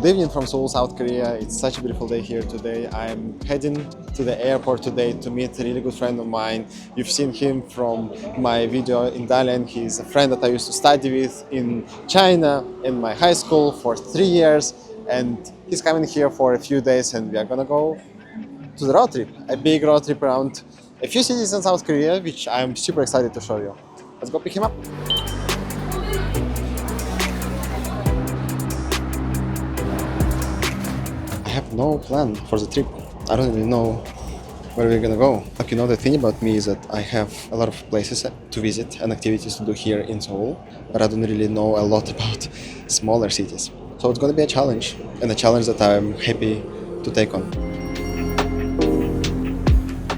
Good evening from Seoul, South Korea. It's such a beautiful day here today. I'm heading to the airport today to meet a really good friend of mine. You've seen him from my video in Dalian. He's a friend that I used to study with in China in my high school for 3 years. And he's coming here for a few days and we are gonna go to the road trip, a big road trip around a few cities in South Korea, which I'm super excited to show you. Let's go pick him up. I have no plan for the trip. I don't really know where we're gonna go. Like, the thing about me is that I have a lot of places to visit and activities to do here in Seoul, but I don't really know a lot about smaller cities. So it's gonna be a challenge, and a challenge that I'm happy to take on.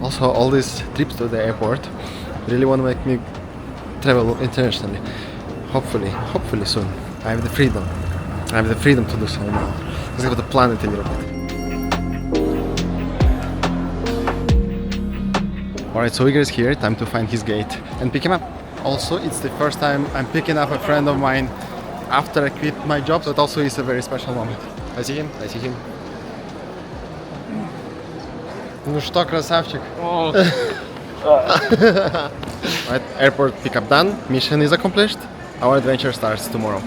Also, all these trips to the airport really want to make me travel internationally. Hopefully soon. I have the freedom. To do so now. Let's have to plan it a little bit. Alright, so Igor is here. Time to find his gate and pick him up. Also, it's the first time I'm picking up a friend of mine after I quit my job, so it also is a very special moment. I see him. Ну что, красавчик? Right, airport pickup done, mission is accomplished. Our adventure starts tomorrow.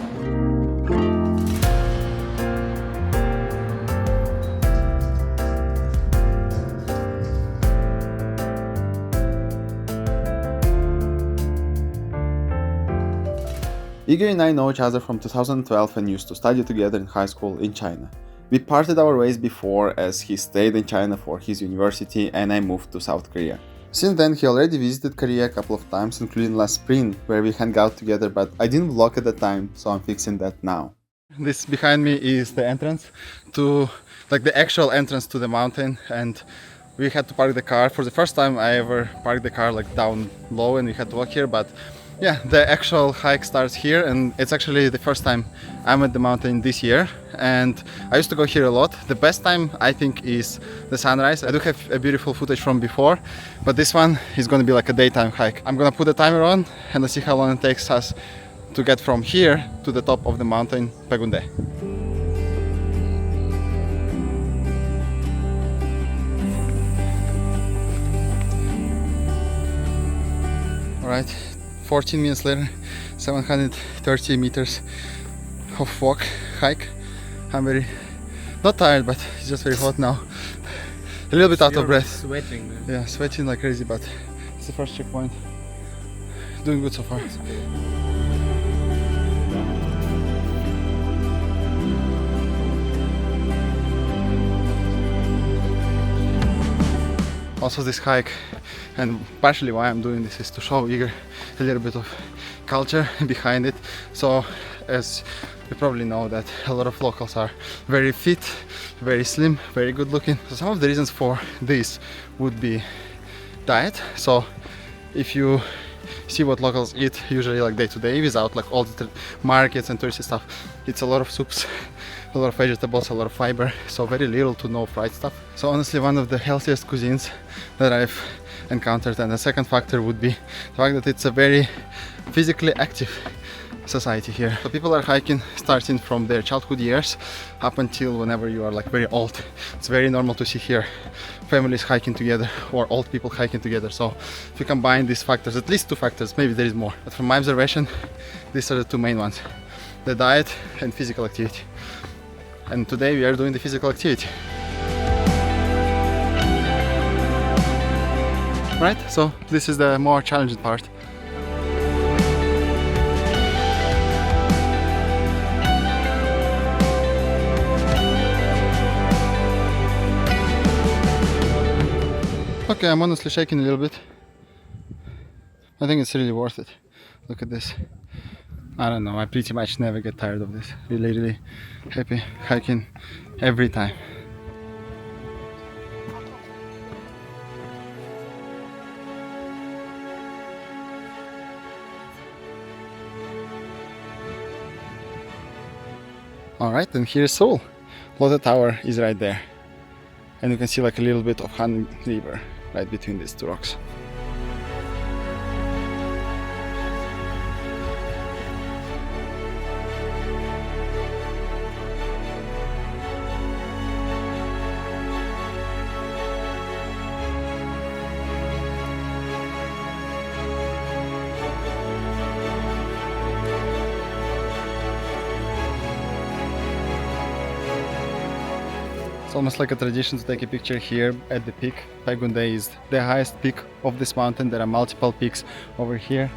Igor and I know each other from 2012 and used to study together in high school in China. We parted our ways before as he stayed in China for his university and I moved to South Korea. Since then he already visited Korea a couple of times, including last spring where we hung out together, but I didn't vlog at the time, so I'm fixing that now. This behind me is the entrance to, the actual entrance to the mountain, and we had to park the car. For the first time I ever parked the car down low and we had to walk here, but yeah, the actual hike starts here and it's actually the first time I'm at the mountain this year, and I used to go here a lot. The best time I think is the sunrise. I do have a beautiful footage from before, but this one is going to be like a daytime hike. I'm gonna put the timer on and let's see how long it takes us to get from here to the top of the mountain, Beagundae. Alright, 14 minutes later, 730 meters of hike. I'm very, not tired, but it's just very hot now. A little bit out of breath. Sweating, man. Yeah, sweating like crazy, but it's the first checkpoint. Doing good so far. Also, this hike, and partially why I'm doing this, is to show Igor a little bit of culture behind it. So, as you probably know, that a lot of locals are very fit, very slim, very good looking. So some of the reasons for this would be diet. So if you see what locals eat usually day to day without all the markets and touristy stuff, it's a lot of soups, a lot of vegetables, a lot of fiber, so very little to no fried stuff. So honestly, one of the healthiest cuisines that I've encountered. And the second factor would be the fact that it's a very physically active society here. So people are hiking starting from their childhood years up until whenever you are very old. It's very normal to see here families hiking together or old people hiking together. So if you combine these factors, at least two factors, maybe there is more, but from my observation these are the two main ones: the diet and physical activity. And today we are doing the physical activity. Right, so this is the more challenging part. Okay, I'm honestly shaking a little bit. I think it's really worth it. Look at this. I don't know, I pretty much never get tired of this. Really happy hiking every time. Alright, and here's Seoul. Lotte Tower is right there. And you can see a little bit of Han River right between these two rocks. It's almost like a tradition to take a picture here at the peak. Beagundae is the highest peak of this mountain. There are multiple peaks over here.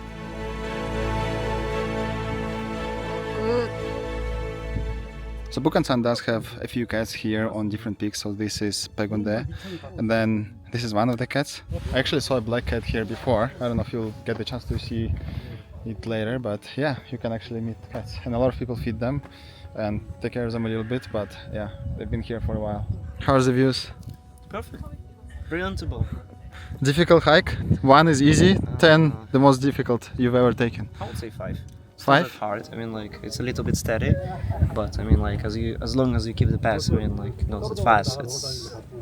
So Bukhsan does have a few cats here on different peaks. So this is Beagundae, and then this is one of the cats. I actually saw a black cat here before. I don't know if you'll get the chance to see it later, but yeah, you can actually meet cats, and a lot of people feed them and take care of them a little bit. But yeah, they've been here for a while. How's the views? Perfect. Brilliantable. Difficult hike. 1 is easy, 10 the most difficult you've ever taken. I would say 5. It's 5? not that hard. I mean, like, it's a little bit steady, but I mean, like, as long as you keep the pace, I mean, like, not that fast.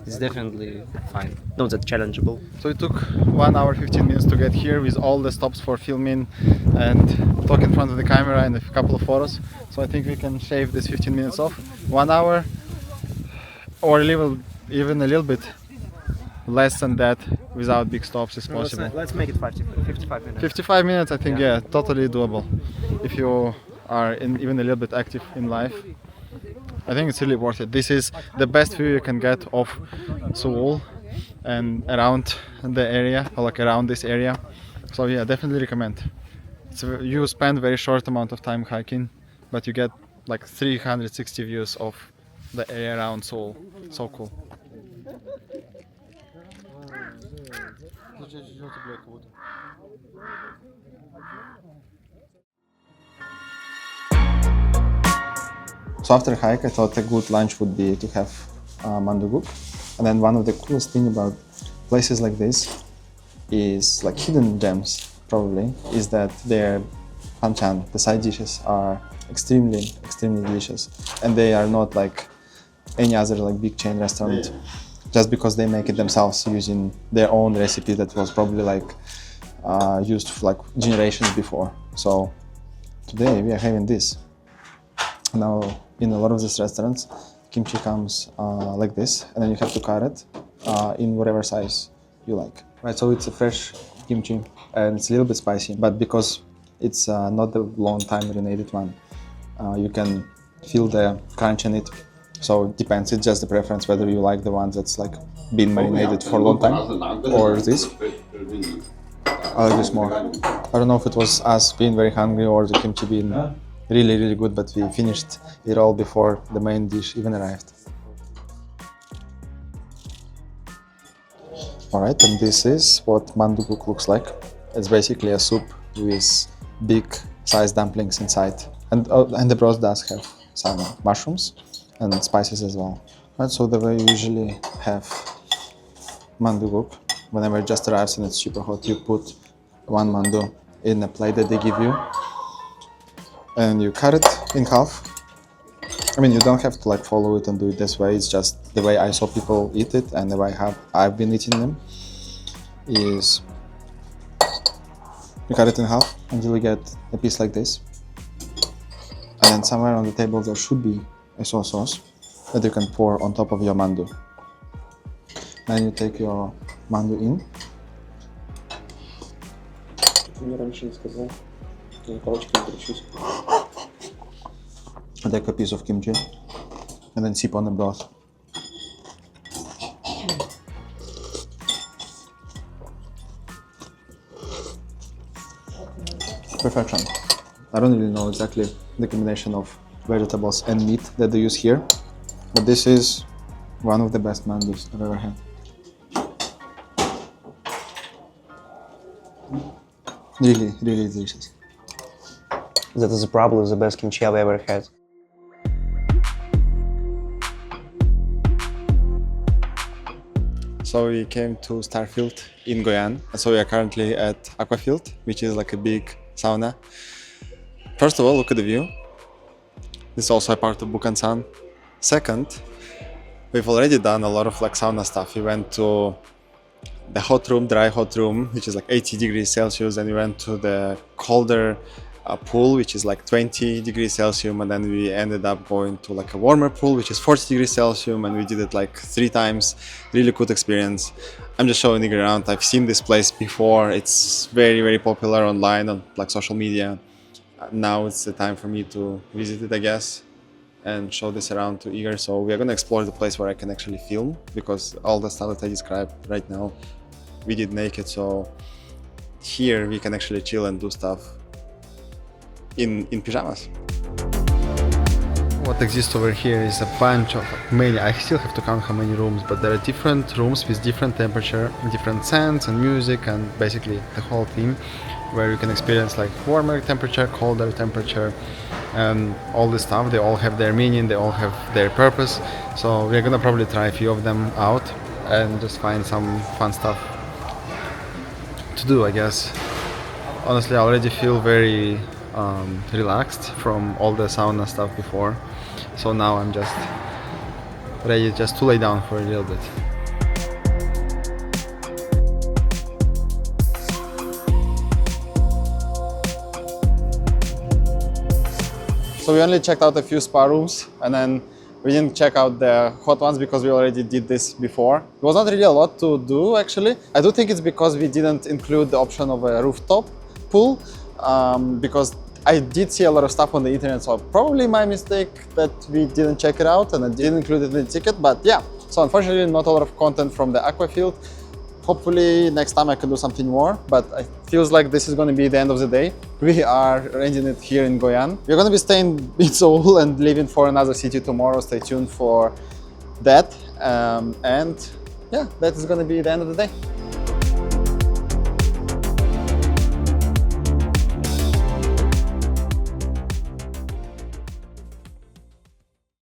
It's definitely fine. Not that challengeable. So it took 1 hour 15 minutes to get here with all the stops for filming and talk in front of the camera and a couple of photos. So I think we can shave this 15 minutes off. 1 hour or even a little bit less than that without big stops is possible. Let's make it 55 minutes. 55 minutes, I think, yeah, totally doable. If you are even a little bit active in life, I think it's really worth it. This is the best view you can get of Seoul and around the area, or like around this area. So yeah, definitely recommend. You spend very short amount of time hiking, but you get like 360 views of the area around Seoul. So cool. So after a hike, I thought a good lunch would be to have manduguk. And then one of the coolest thing about places like this is like hidden gems, probably, is that their banchan, the side dishes, are extremely delicious. And they are not like any other like big chain restaurant, just because they make it themselves using their own recipe that was probably like used for like generations before. So today we are having this. Now in a lot of these restaurants, kimchi comes like this, and then you have to cut it in whatever size you like. Right, so it's a fresh kimchi and it's a little bit spicy, but because it's not the long time marinated one, you can feel the crunch in it. So it depends, it's just the preference whether you like the ones that's like been marinated for a long time or this. I like this more. I don't know if it was us being very hungry or the kimchi being really good, but we finished it all before the main dish even arrived. Alright, and this is what manduguk looks like. It's basically a soup with big sized dumplings inside. And the broth does have some mushrooms and spices as well. Right, so the way you usually have manduguk, whenever it just arrives and it's super hot, you put one mandu in a plate that they give you, and you cut it in half. I mean, you don't have to like follow it and do it this way. It's just the way I saw people eat it, and the way I've been eating them is you cut it in half until you get a piece like this, and then somewhere on the table there should be a soy sauce that you can pour on top of your mandu. Then you take your mandu in. And take a piece of kimchi and then sip on the broth. Perfection. I don't really know exactly the combination of vegetables and meat that they use here, but this is one of the best mandus I've ever had. Really delicious. That is probably the best kimchi I've ever had. So we came to Starfield in Goyan. So we are currently at Aquafield, which is like a big sauna. First of all, look at the view. This is also a part of Bukhsan. Second, we've already done a lot of like sauna stuff. We went to the hot room, dry hot room, which is like 80 degrees Celsius, and we went to the colder pool, which is like 20 degrees Celsius, and then we ended up going to like a warmer pool, which is 40 degrees Celsius, and we did it like 3 times. Really good experience. I'm just showing Igor around. I've seen this place before. It's very popular online on like social media. Now it's the time for me to visit it, I guess. and show this around to Igor. So we are gonna explore the place where I can actually film, because all the stuff that I described right now we did naked. So here we can actually chill and do stuff in pajamas. What exists over here is a bunch of many, I still have to count how many rooms, but there are different rooms with different temperature, different scents and music, and basically the whole theme, where you can experience like warmer temperature, colder temperature, and all this stuff. They all have their meaning, they all have their purpose. So we're gonna probably try a few of them out and just find some fun stuff to do, I guess. Honestly, I already feel very relaxed from all the sauna stuff before. So now I'm just ready just to lay down for a little bit. So we only checked out a few spa rooms, and then we didn't check out the hot ones because we already did this before. It was not really a lot to do, actually. I do think it's because we didn't include the option of a rooftop pool, because I did see a lot of stuff on the internet, so probably my mistake that we didn't check it out and I didn't include it in the ticket. But yeah, so unfortunately not a lot of content from the aqua field. Hopefully next time I can do something more, but it feels like this is going to be the end of the day. We are ending it here in Goyan. We're going to be staying in Seoul and leaving for another city tomorrow. Stay tuned for that. And yeah, that is going to be the end of the day.